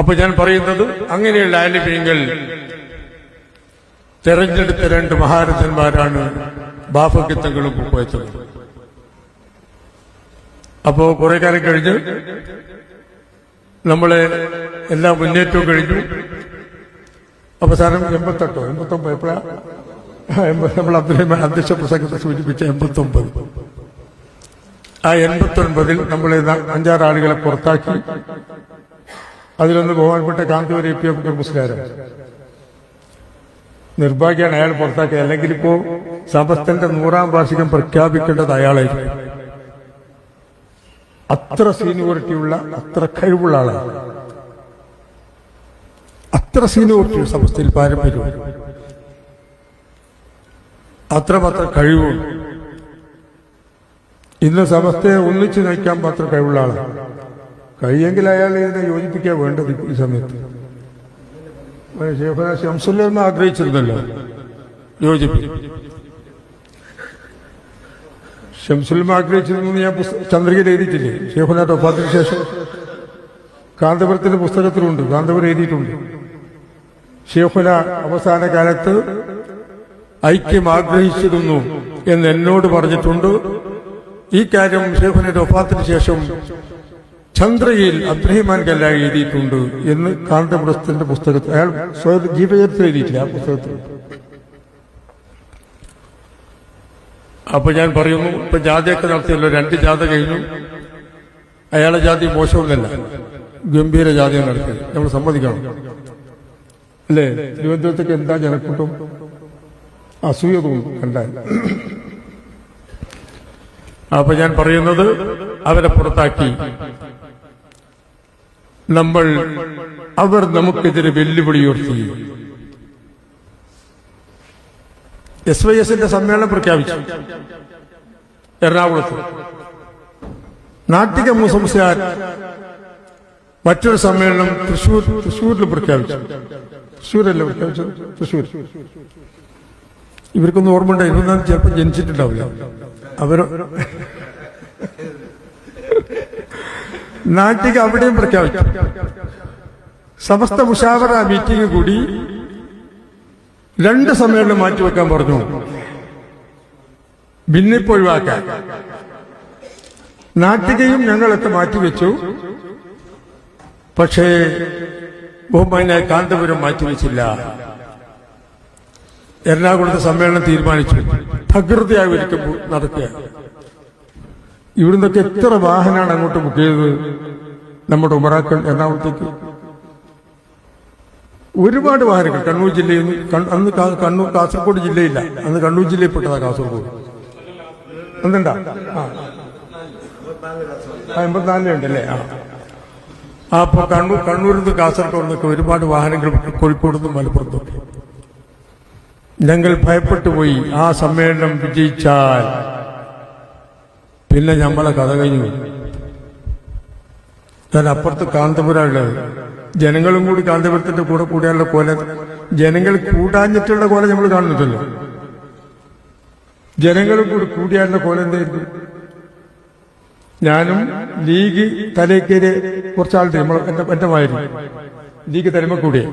അപ്പൊ ഞാൻ പറയുന്നത് അങ്ങനെയുള്ള ആലിമീങ്ങൾ തെരഞ്ഞെടുത്ത രണ്ട് മഹാരഥന്മാരാണ് ബാഫക്കിത്തങ്ങളും കുപ്പോയത്തങ്ങളും. അപ്പോ കുറെ കാലം കഴിഞ്ഞ് നമ്മളെ എല്ലാ മുന്നേറ്റവും കഴിഞ്ഞു. അവസാനം 88 89 എപ്പോഴാ നമ്മൾ അബ്ദുറഹ്മാൻ അധ്യക്ഷ പ്രസംഗത്തെ സൂചിപ്പിച്ച 89. ആ 89 നമ്മളെ 5-6 ആളുകളെ പുറത്താക്കി. അതിലൊന്ന് ബഹുമാനപ്പെട്ട കാന്തപുരം എ പി അബ്ദുൽ മുസ്ലിയാരാണ്. നിർഭാഗ്യമാണ് അയാൾ പുറത്താക്കിയത്. അല്ലെങ്കിൽ ഇപ്പോ സമസ്തന്റെ 100ാം വാർഷികം പ്രഖ്യാപിക്കേണ്ടത് അയാളായിരിക്കും. അത്ര സീനിയോറിറ്റിയുള്ള, അത്ര കഴിവുള്ള ആളാണ്. അത്ര സീനിയോറിറ്റി സമസ്തയിൽ പാരമ്പര്യം, അത്രമാത്രം കഴിവുണ്ട്. ഇന്ന് സമസ്തയെ ഒന്നിച്ചു നയിക്കാൻ മാത്രം കഴിവുള്ള ആളാണ്. കഴിയെങ്കിൽ അയാൾ ഇതിനെ യോജിപ്പിക്കാൻ വേണ്ടത് ഈ സമയത്ത്. ശൈഖുനാ ശംസുല്ലമ ആഗ്രഹിച്ചിരുന്നല്ലോ യോജിപ്പിക്കും. ശംസുല്ലമ ആഗ്രഹിച്ചിരുന്നു ഞാൻ ചന്ദ്രികയിൽ എഴുതിയിട്ടില്ലേ? ശൈഖുനാ വഫാത്തിന് ശേഷം കാന്തപുരത്തിന്റെ പുസ്തകത്തിലുണ്ട്, കാന്തപുരം എഴുതിയിട്ടുണ്ട്. ശൈഖുന അവസാന കാലത്ത് ഐക്യം ആഗ്രഹിച്ചിരുന്നു എന്ന് എന്നോട് പറഞ്ഞിട്ടുണ്ട്. ഈ കാര്യം ശൈഖുനയുടെ വഫാത്തിന് ശേഷം ചന്ദ്രയിൽ അബ്ദുറഹ്മാൻ കല്ലായി എഴുതിയിട്ടുണ്ട് എന്ന് കാന്തപുരത്തിന്റെ പുസ്തകത്തിൽ, അയാൾ സ്വയം ജീവചരിത്രം എഴുതിയിട്ടില്ല, ആ പുസ്തകത്തിൽ. അപ്പൊ ഞാൻ പറയുന്നു, ഇപ്പൊ ജാതിയൊക്കെ നടത്തിയല്ലോ, 2 ജാഥ കഴിഞ്ഞു. അയാളെ ജാതി മോശമൊന്നല്ല, ഗംഭീര ജാതിയാണ് നടത്തിയത്. നമ്മൾ സമ്മതിക്കണം അല്ലേ? തിരുവനന്തപുരത്തേക്ക് എന്താ ജനക്കൂട്ടം, അസൂയ തോന്നും കണ്ടാൽ. അപ്പൊ ഞാൻ പറയുന്നത്, അവരെ പുറത്താക്കി. അവർ നമുക്കെതിരെ വെല്ലുവിളി ഉയർത്തി. SYSന്റെ സമ്മേളനം പ്രഖ്യാപിച്ചു എറണാകുളത്ത്. നാട്ടിക മുസംസാർ മറ്റൊരു സമ്മേളനം തൃശ്ശൂരിൽ പ്രഖ്യാപിച്ചു. തൃശ്ശൂരല്ലേ പ്രഖ്യാപിച്ചത്? തൃശ്ശൂർ. ഇവർക്കൊന്നും ഓർമ്മ ഉണ്ടായി, ഇതൊന്നും ചിലപ്പോൾ ജനിച്ചിട്ടുണ്ടാവില്ല. നാട്ടിക അവിടെയും പ്രഖ്യാപിച്ചു. സമസ്ത മുഷാവറ മീറ്റിംഗ് കൂടി 2 സമ്മേളനം മാറ്റിവെക്കാൻ പറഞ്ഞു, ഭിന്നിപ്പ് ഒഴിവാക്കാൻ. നാട്ടികയും ഞങ്ങളൊക്കെ മാറ്റിവെച്ചു. പക്ഷേ ബഹുമാനായ കാന്തപുരം മാറ്റിവെച്ചില്ല. എറണാകുളത്തെ സമ്മേളനം തീരുമാനിച്ചു. തകൃതിയായി ഒരിക്കൽ നടക്കുക. ഇവിടുന്നൊക്കെ എത്ര വാഹനമാണ് അങ്ങോട്ട് ബുക്ക് ചെയ്തത് നമ്മുടെ ഉമറാക്കൾ എറണാകുളത്തേക്ക്? ഒരുപാട് വാഹനങ്ങൾ. കണ്ണൂർ ജില്ലയിൽ നിന്ന്, അന്ന് കണ്ണൂർ കാസർഗോഡ് ജില്ലയില്ല, അന്ന് കണ്ണൂർ ജില്ലയിൽപ്പെട്ടതാ കാസർഗോഡ്. എന്തുണ്ടാ? 84 ഉണ്ടല്ലേ? അപ്പൊ കണ്ണൂരിൽ നിന്ന് കാസർഗോഡ് നിന്നൊക്കെ ഒരുപാട് വാഹനങ്ങൾ കോഴിക്കോട് നിന്നും മലപ്പുറത്തും. ഞങ്ങൾ ഭയപ്പെട്ടു പോയി, ആ സമ്മേളനം വിജയിച്ചാൽ പിന്നെ നമ്മളെ കഥ കഴിഞ്ഞു. ഞാൻ അപ്പുറത്ത് കാന്തപുരമുള്ളത്, ജനങ്ങളും കൂടി കാന്തപുരത്തിന്റെ കൂടെ കൂടിയാലുള്ള കോല, ജനങ്ങൾ കൂടാഞ്ഞിട്ടുള്ള കോല നമ്മൾ കാണുന്നില്ലല്ലോ. ജനങ്ങളും കൂടി കൂടിയാലുള്ള കോല എന്തായിരുന്നു? ഞാനും ലീഗ് തലേക്കേര് കുറച്ചാളുടെ എന്റെ മാതിരി ലീഗ് തടിമക്കൂടിയ,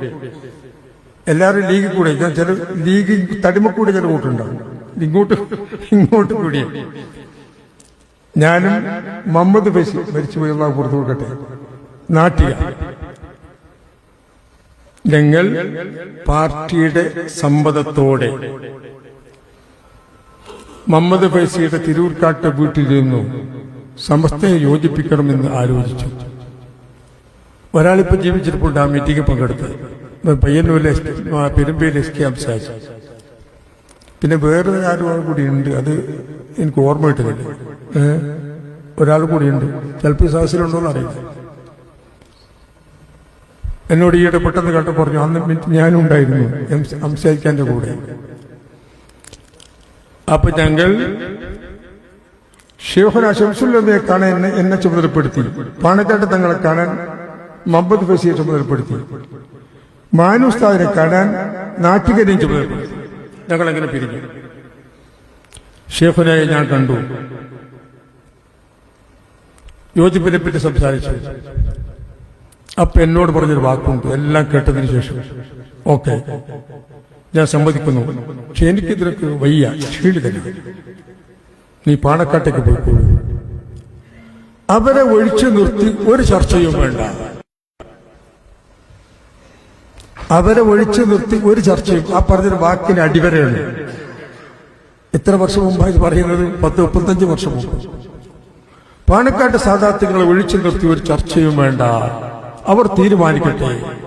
എല്ലാവരും ലീഗ് കൂടെ, ചില ലീഗ് തടിമക്കൂടെ ചില കൂട്ടുണ്ടാവും, ഇങ്ങോട്ട് കൂടിയ. ഞാനും മുഹമ്മദ് ബഷീർ മരിച്ചുപോയുള്ള പുറത്തു കൊടുക്കട്ടെ, നാട്ടിക. ഞങ്ങൾ പാർട്ടിയുടെ സമ്മതത്തോടെ മുഹമ്മദ് ഫൈസിയുടെ തിരൂർക്കാട്ട് വീട്ടിൽ നിന്നു സമസ്തയെ യോജിപ്പിക്കണമെന്ന് ആലോചിച്ചു. ഒരാളിപ്പോ ജീവിച്ചിരിപ്പുണ്ട് ആ മീറ്റിംഗ് പങ്കെടുത്ത്, പയ്യന്നൂരിലെ പെരുമ്പയിൽ SK സംസാരിച്ചു. പിന്നെ വേറെ ആരും കൂടി ഉണ്ട്, അത് എനിക്ക് ഓർമ്മ കിട്ടുന്നില്ല. ഒരാൾ കൂടിയുണ്ട്, ചിലപ്പോൾ സാഹസിലുണ്ടോന്ന് അറിയില്ല. എന്നോട് ഈയിടെ പെട്ടെന്ന് കണ്ടു പറഞ്ഞു, അന്ന് ഞാനും ഉണ്ടായിരുന്നു സംസാരിക്കാന്റെ കൂടെ. അപ്പൊ ഞങ്ങൾ ശൈഖുനാ ശംസുല്ലമയെ കാണാൻ എന്നെ ചുമതലപ്പെടുത്തി, പാണക്കാട്ട് തങ്ങളെ കാണാൻ മുഹമ്മദ് ഫൈസിയെ ചുമതലപ്പെടുത്തി, മാനുസ്താദിനെ കാണാൻ നാട്ടികരെയും ചുമതലപ്പെടുത്തി. ഞങ്ങളെങ്ങനെ പിരിഞ്ഞു. ശൈഖുനായെ ഞാൻ കണ്ടു, യോജിപ്പിനെ പറ്റി സംസാരിച്ചു. അപ്പൊ എന്നോട് പറഞ്ഞൊരു വാക്കുണ്ട്, എല്ലാം കേട്ടതിന് ശേഷം, ഓക്കെ ഞാൻ സമ്മതിക്കുന്നു, പക്ഷെ എനിക്കിതിനൊക്കെ വയ്യ, ക്ഷീണിതനാണ്, നീ പാണക്കാട്ടേക്ക് പോയിക്കോളൂ. അവരെ ഒഴിച്ചു നിർത്തി ഒരു ചർച്ചയും വേണ്ട, അവരെ ഒഴിച്ചു നിർത്തി ഒരു ചർച്ചയും. ആ പറഞ്ഞൊരു വാക്കിന് അടിവരയാണ്. എത്ര വർഷം മുമ്പാണ് ഇത് പറയുന്നത്? 10-35 വർഷം മുമ്പ്. പാണക്കാട്ട് സാദാത്തുകളെ ഒഴിച്ചു നിർത്തി ഒരു ചർച്ചയും വേണ്ട, അവർ തീരുമാനിക്കട്ടെ.